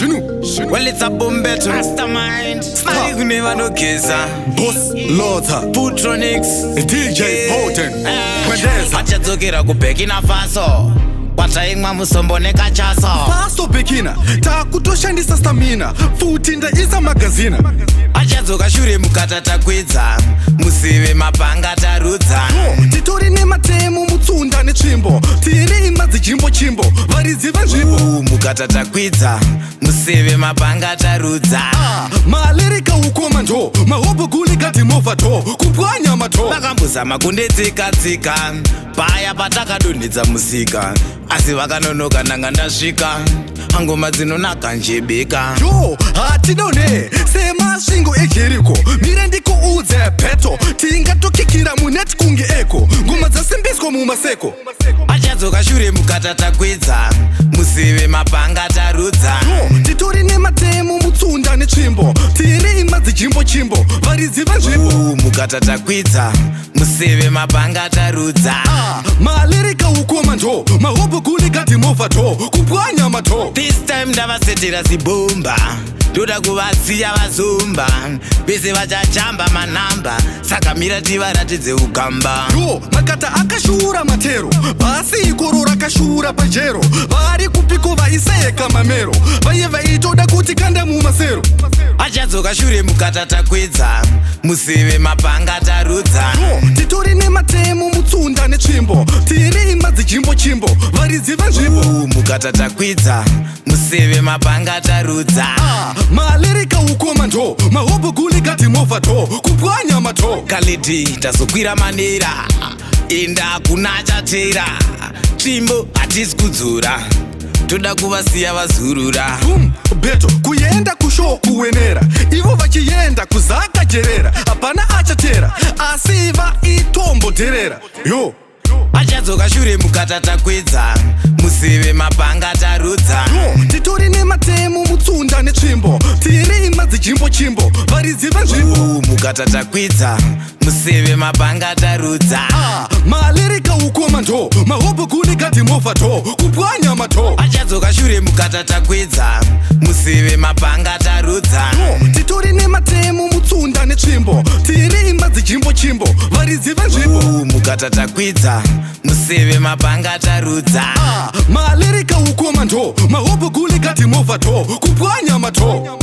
Well, it's a boom better mastermind. Smiley who never no kisser. Boss Lotha Putronics DJ Potent Achadzokera kubhekina faso kwataimwa musombo nekachaso Faso Bekina takutoshandisa stamina futi ndaisa magazina achadzoka shure mukatatakwidza musive mapanga tarudza titori nematemo mutsunda netsvimbo tiri imba dzechimbo varidzi vanzvimbo mukatatakwidza musive mapanga tarudza malereka ukomando mahobhoguli gati movha to kupwanya mato vakambozama kundetsika paya patakadonhedza musika asi vakanonoka nanga ndasvika angoma dzinonaka njebeka yo hatidone semasvingo ejeriko mire ndikuudze peto tingatokikira muneti kunge eko ngoma dzasimbiswa mumaseko achadzoka shure mukatatakwidza musive mapanga tarudza titori nematemo mutsunda netsvimbo tiri imba dzechimbo varidzi vanzvimbo mukatatakwidza musive mapanga tarudza malereka ukomando mahobhoguli gati movha to kupwanya mato this time ndavasetera zibomba ndoda kuvasiya vazumba vese vachachamba manhamba saka mira tivaratidze ugamba yo makata akashura matero basi ikoro rakashura pajero vari kupiko vaiseka mamero vaiye vaitoda kuti kanda mumasero achadzoka shure mukatatakwidza musive mapanga tarudza titori nematemo mutsunda netsvimbo tiri imba dzechimbo varidzi vanzvimbo mukatatakwidza musive mapanga tarudza malereka ukomando mahobhoguli gati movha to kupwanya mato kaliti tazokwira manera enda kuna chatera tsvimbo hatisi kudzura toda kuvasiya vazurura beto kuenda kushow kuwenera ivo vachienda kuzakajerera hapana achatera asi vaitomboterera yo achadzoka shure mukatatakwidza musive mapanga tarudza titori nematemo mutsunda netsvimbo tiri imba dzechimbo varidzi vanzvimbo mukatatakwidza musive mapanga tarudza malereka ukomando mahobhoguli gati movha to kupwanya mato achadzoka shure mukatatakwidza musive mapanga tarudza titori nematemo mutsunda netsvimbo tiri imba dzechimbo varidzi vanzvimbo mukatatakwidza musive mapanga tarudza malereka ukomando mahobhoguli gati movha to kupwanya mato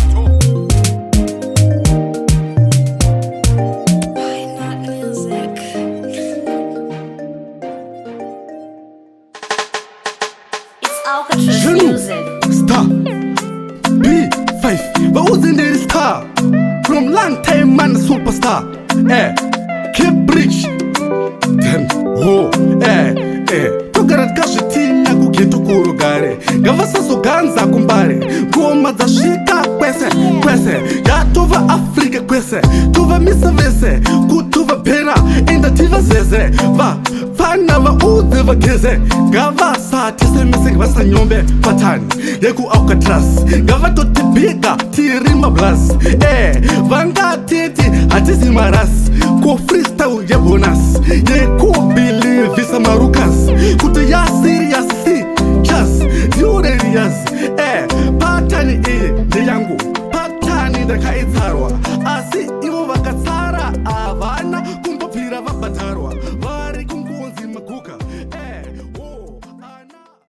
Star B5 vauzenderi star from long time man superstar Cambridge then togaratka zvitinya kugeto kurugare ngavasazoganza kumbare ngoma dzasvika kwese yatova afrika kwese tovamisa vese kutova bhera enda tivazeze vafana vaudze vageze ngavasatisemese ngavasanyombe patani yekualcatraz ngavatotibhiga tiri mablas vangatiti hatisi marasi kufreestyle yebonus yekubhilivhisa marukas kuti yasiriasi just diurerias